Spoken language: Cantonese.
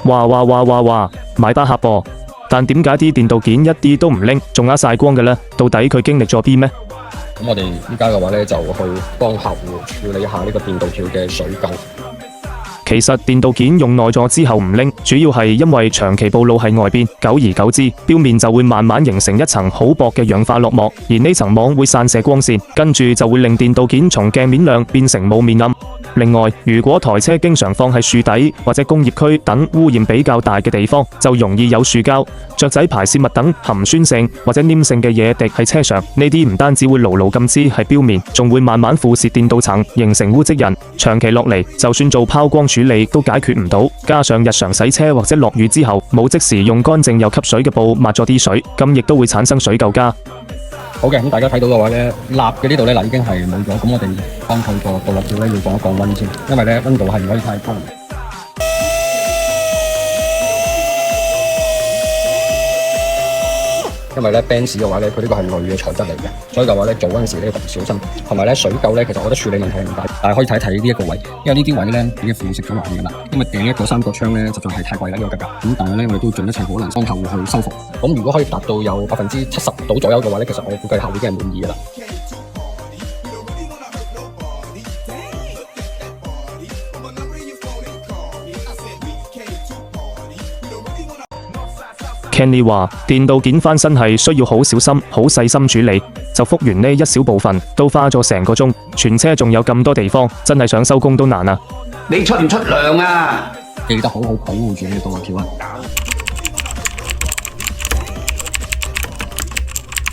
哇，買巴盒噃！但點解啲電鍍件一啲都唔拎，仲呃晒光嘅呢？到底佢經歷咗啲咩？咁我哋依家嘅話咧，就去幫客戶處理一下呢個電鍍條嘅水垢。其實電鍍件用耐咗之後唔拎，主要係因為長期暴露喺外邊，久而久之，表面就會慢慢形成一層好薄嘅氧化落膜，而呢層膜會散射光線，跟住就會令電鍍件從鏡面亮變成霧面暗。另外，如果台車經常放喺樹底或者工業區等污染比較大嘅地方，就容易有樹膠、雀仔排泄物等含酸性或者黏性嘅嘢滴喺車上。呢啲唔單止會牢牢咁黐喺表面，仲會慢慢腐蝕電鍍層，形成污漬印。長期落嚟，就算做拋光處理都解決唔到。加上日常洗車或者落雨之後，冇即時用乾淨又吸水嘅布抹咗啲水，咁亦都會產生水垢㗎。好嘅，咁大家睇到嘅話咧，蠟嘅呢度咧嗱已經係冇咗，咁我哋幫佢個導入條咧要降一降溫先，因為咧溫度係唔可以太高。因為咧 Benz 嘅話咧，佢呢個係鋁嘅材質嚟嘅，所以嘅話咧做嗰陣時咧要特別小心。同埋咧水垢咧，其實我覺得處理問題唔大，但係可以睇一睇呢一個位，因為呢啲位咧已經腐蝕咗落去㗎啦。因為訂一個三角窗咧，實在係太貴啦呢個價格。咁但係咧，我哋都盡一切可能幫客戶去修復。咁如果可以達到有70%到左右嘅話咧，其實我估計客戶已經係滿意㗎啦。Kenny 話電鍍件翻新係需要好小心、好細心處理，就復原呢一小部分都花咗成個鐘，全車仲有咁多地方，真係想收工都難啊！你出唔出糧啊？記得好好保護住你嘅導入條啊！